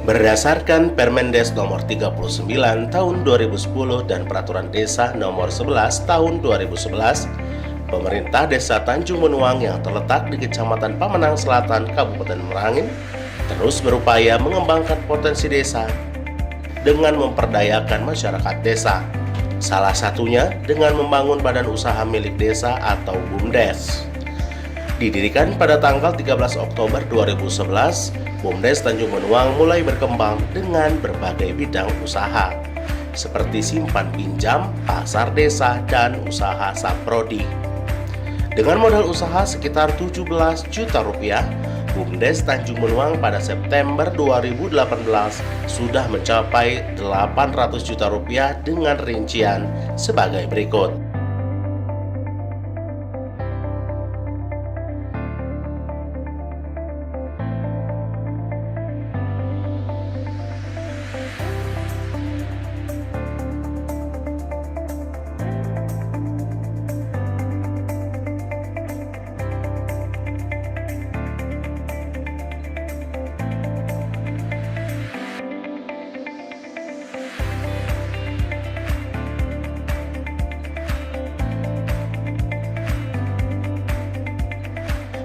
Berdasarkan Permendes Nomor 39 Tahun 2010 dan Peraturan Desa Nomor 11 Tahun 2011, pemerintah Desa Tanjung Benuang yang terletak di Kecamatan Pamenang Selatan, Kabupaten Merangin, terus berupaya mengembangkan potensi desa dengan memperdayakan masyarakat desa. Salah satunya dengan membangun badan usaha milik desa atau BUMDes. Didirikan pada tanggal 13 Oktober 2011, BUMDes Tanjung Benuang mulai berkembang dengan berbagai bidang usaha, seperti simpan pinjam, pasar desa, dan usaha saprodi. Dengan modal usaha sekitar 17 juta rupiah, BUMDes Tanjung Benuang pada September 2018 sudah mencapai 800 juta rupiah dengan rincian sebagai berikut.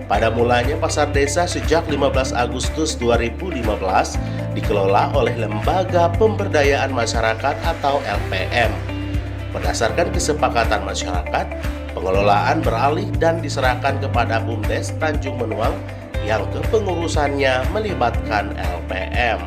Pada mulanya pasar desa sejak 15 Agustus 2015 dikelola oleh Lembaga Pemberdayaan Masyarakat atau LPM. Berdasarkan kesepakatan masyarakat, pengelolaan beralih dan diserahkan kepada BUMDes Tanjung Benuang yang kepengurusannya melibatkan LPM.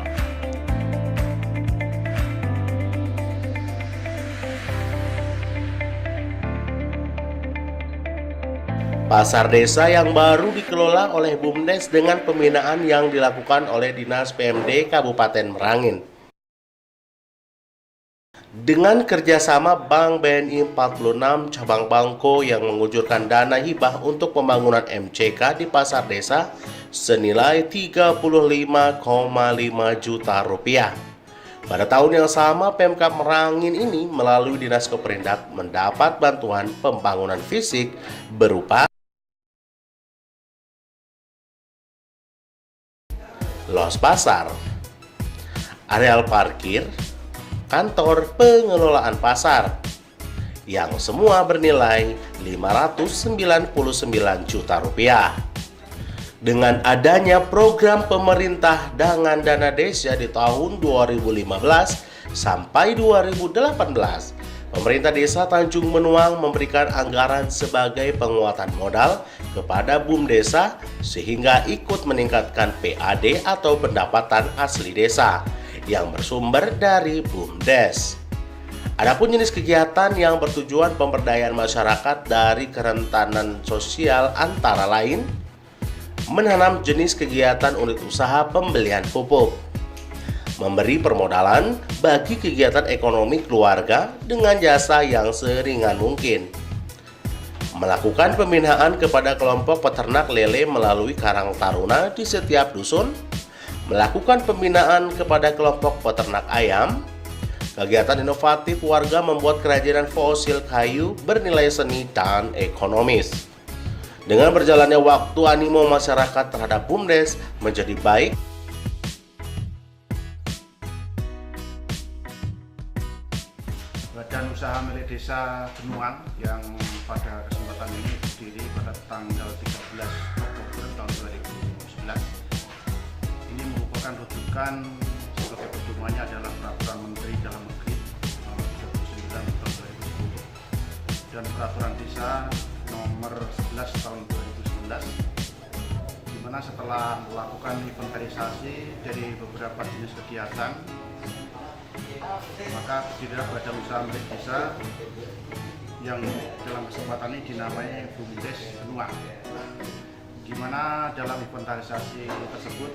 Pasar desa yang baru dikelola oleh BUMDes dengan pembinaan yang dilakukan oleh Dinas PMD Kabupaten Merangin. Dengan kerjasama Bank BNI 46 cabang Bangko yang mengucurkan dana hibah untuk pembangunan MCK di pasar desa senilai 35,5 juta rupiah. Pada tahun yang sama, Pemkab Merangin ini melalui Dinas Keperindak mendapat bantuan pembangunan fisik berupa los pasar, areal parkir, kantor pengelolaan pasar, yang semua bernilai 599 juta rupiah. Dengan adanya program pemerintah dengan dana desa di tahun 2015 sampai 2018, pemerintah desa Tanjung Benuang memberikan anggaran sebagai penguatan modal kepada BUMDesa sehingga ikut meningkatkan PAD atau pendapatan asli desa yang bersumber dari BUMDes. Adapun jenis kegiatan yang bertujuan pemberdayaan masyarakat dari kerentanan sosial antara lain menanam jenis kegiatan unit usaha pembelian pupuk, memberi permodalan bagi kegiatan ekonomi keluarga dengan jasa yang seringan mungkin, melakukan pembinaan kepada kelompok peternak lele melalui Karang Taruna di setiap dusun, melakukan pembinaan kepada kelompok peternak ayam, kegiatan inovatif warga membuat kerajinan fosil kayu bernilai seni dan ekonomis. Dengan berjalannya waktu, animo masyarakat terhadap BUMDes menjadi baik. Badan usaha milik desa Benuang yang pada kesempatan ini berdiri pada tanggal 13 Oktober tahun 2011. Ini merupakan rujukan sebagai pedomannya adalah Peraturan Menteri Dalam Negeri Nomor 39 tahun 2010 dan Peraturan Desa Nomor 11 tahun 2011, di mana setelah melakukan inventarisasi dari beberapa jenis kegiatan, maka berdirilah badan usaha milik desa yang dalam kesempatan ini dinamai BUMDes Benuang, di mana dalam inventarisasi tersebut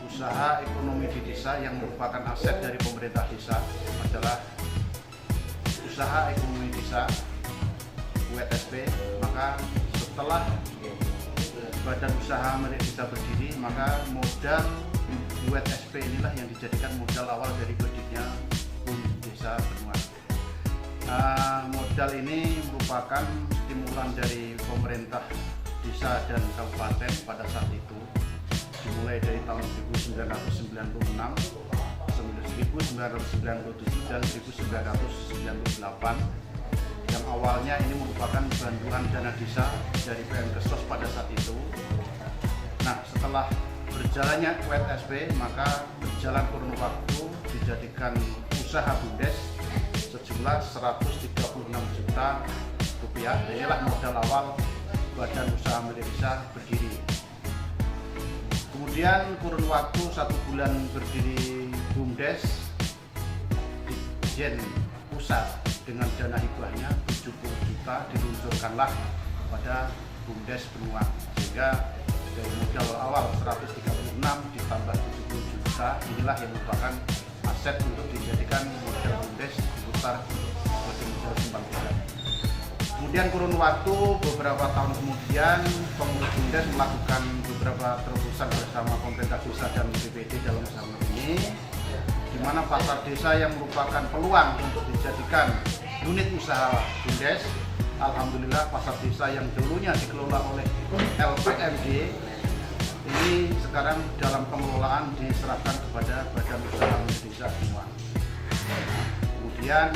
usaha ekonomi di desa yang merupakan aset dari pemerintah desa adalah usaha ekonomi desa UETSP. Maka setelah badan usaha milik desa berdiri, maka modal UETSP inilah yang dijadikan modal awal dari berdirinya BUMDes Benuang. Modal ini merupakan stimulan dari pemerintah desa dan kabupaten pada saat itu, di mulai dari tahun 1996, 1997 dan 1998 yang awalnya ini merupakan bantuan dana desa dari Pmkesos pada saat itu. Nah, setelah berjalannya WSB, maka berjalan kurun waktu dijadikan usaha BUMDes sejumlah 136 juta rupiah. Inilah modal awal badan usaha milik desa berdiri. Kemudian kurun waktu 1 bulan berdiri BUMDes, Dijen Pusat dengan dana hibahnya 70 juta diluncurkanlah pada BUMDes Benuang, sehingga dari modal awal 136 ditambah 70 juta inilah yang merupakan aset untuk dijadikan modal BUMDes diputar sebagai modal sumbang desa. Kemudian kurun waktu beberapa tahun kemudian pengurus BUMDes melakukan beberapa terobosan bersama pemerintah desa dan BPD dalam usaha ini, di mana pasar desa yang merupakan peluang untuk dijadikan unit usaha BUMDes, alhamdulillah pasar desa yang dulunya dikelola oleh LPMD ini sekarang dalam pengelolaan diserahkan kepada Badan Usaha Milik Desa Benuang. Kemudian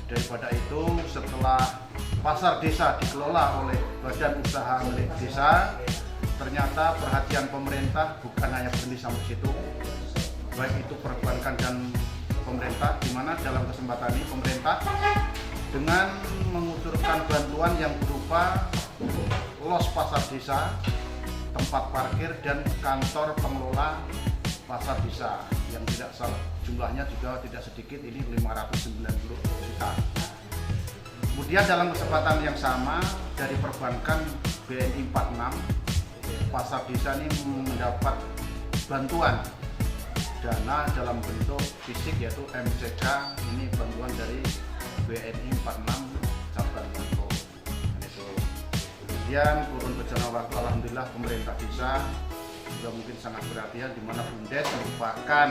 daripada itu, setelah pasar desa dikelola oleh Badan Usaha Milik Desa, ternyata perhatian pemerintah bukan hanya berhenti sampai situ, baik itu perbankan dan pemerintah, di mana dalam kesempatan ini pemerintah dengan mengucurkan bantuan yang berupa los pasar desa, tempat parkir, dan kantor pengelola pasar desa yang tidak salah jumlahnya juga tidak sedikit, ini 590 juta. Kemudian dalam kesempatan yang sama dari perbankan BNI 46, pasar desa ini mendapat bantuan dana dalam bentuk fisik yaitu MCK, ini bantuan dari BNI 46 cabang Bengkulu. Kemudian kurun berjalan waktu, alhamdulillah pemerintah desa juga mungkin sangat perhatian, di mana BUMDes merupakan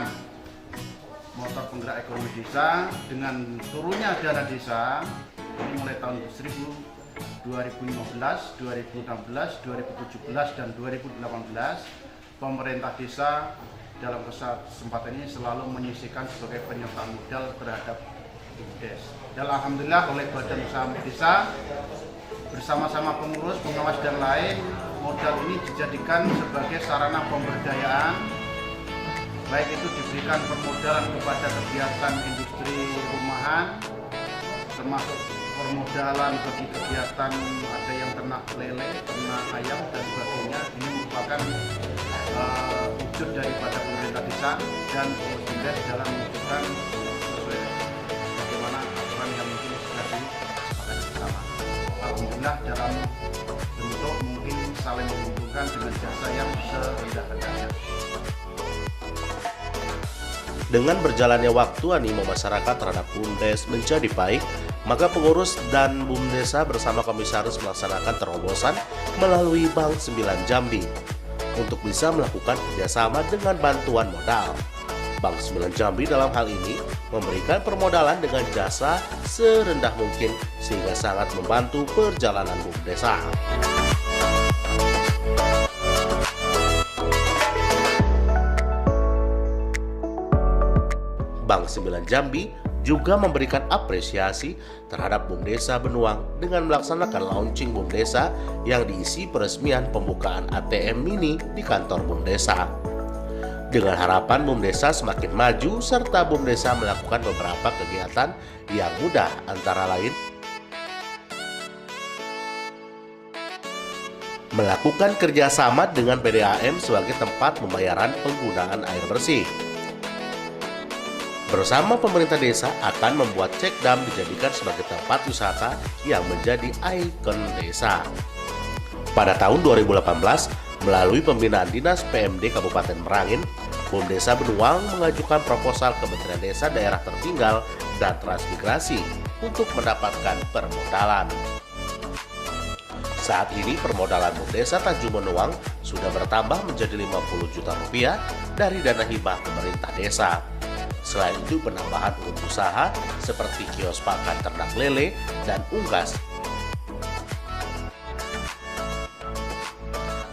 motor penggerak ekonomi desa. Dengan turunnya dana desa ini mulai tahun 2015, 2016, 2017 dan 2018, pemerintah desa dalam kesempatan ini selalu menyisihkan sebagai penyertaan modal terhadap BUMDes. Dan alhamdulillah oleh Badan Usaha Milik Desa bersama-sama pengurus, pengawas dan lain, modal ini dijadikan sebagai sarana pemberdayaan, baik itu diberikan permodalan kepada kegiatan industri rumahan, termasuk permodalan bagi kegiatan ada yang ternak lele, ternak ayam dan sebagainya. Ini merupakan wujud daripada pemerintah desa dan BUMDes dalam mewujudkan sesuai bagaimana aturan yang mungkin sudah disepakati bersama. Alhamdulillah dalam bentuk mungkin saling menguntungkan dengan jasa yang serendah-rendahnya. Dengan berjalannya waktu, animo masyarakat terhadap BUMDes menjadi baik, maka pengurus dan BUMDesa bersama komisaris melaksanakan terobosan melalui Bank 9 Jambi untuk bisa melakukan kerjasama dengan bantuan modal. Bank 9 Jambi dalam hal ini memberikan permodalan dengan jasa serendah mungkin sehingga sangat membantu perjalanan BUMDesa. Bank 9 Jambi juga memberikan apresiasi terhadap BUMDesa Benuang dengan melaksanakan launching BUMDesa yang diisi peresmian pembukaan ATM mini di kantor BUMDesa. Dengan harapan BUMDesa semakin maju serta BUMDesa melakukan beberapa kegiatan yang mudah, antara lain melakukan kerjasama dengan PDAM sebagai tempat pembayaran penggunaan air bersih. Bersama pemerintah desa akan membuat cek dam dijadikan sebagai tempat wisata yang menjadi ikon desa. Pada tahun 2018, melalui pembinaan Dinas PMD Kabupaten Merangin, BUMDesa Benuang mengajukan proposal Kementerian Desa Daerah Tertinggal dan Transmigrasi untuk mendapatkan permodalan. Saat ini permodalan BUMDesa Tanjung Benuang sudah bertambah menjadi 50 juta rupiah dari dana hibah pemerintah desa. Selain itu, penambahan unit usaha seperti kios pakan ternak lele dan unggas,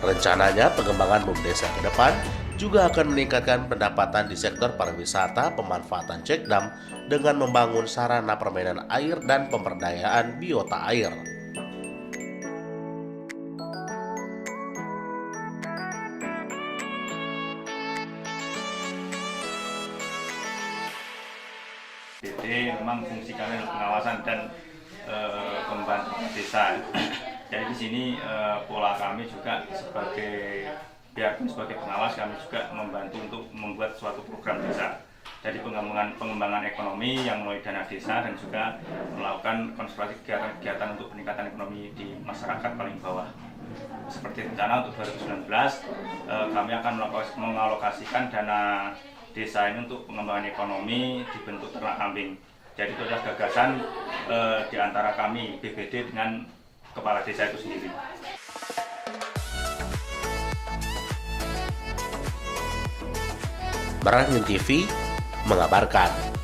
Rencananya pengembangan BUMDesa ke depan juga akan meningkatkan pendapatan di sektor pariwisata pemanfaatan cek dam dengan membangun sarana permainan air dan pemberdayaan biota air. BD memang fungsi kami adalah pengawasan dan pembantu desa. Jadi di sini pola kami juga sebagai pengawas, kami juga membantu untuk membuat suatu program desa. Jadi pengembangan ekonomi yang melalui dana desa dan juga melakukan konservasi kegiatan-kegiatan untuk peningkatan ekonomi di masyarakat paling bawah. Seperti rencana untuk 2019 kami akan mengalokasikan dana desa ini untuk pengembangan ekonomi dibentuk ternak kambing. Jadi itu adalah gagasan di antara kami BPD dengan kepala desa itu sendiri. Merangin TV mengabarkan.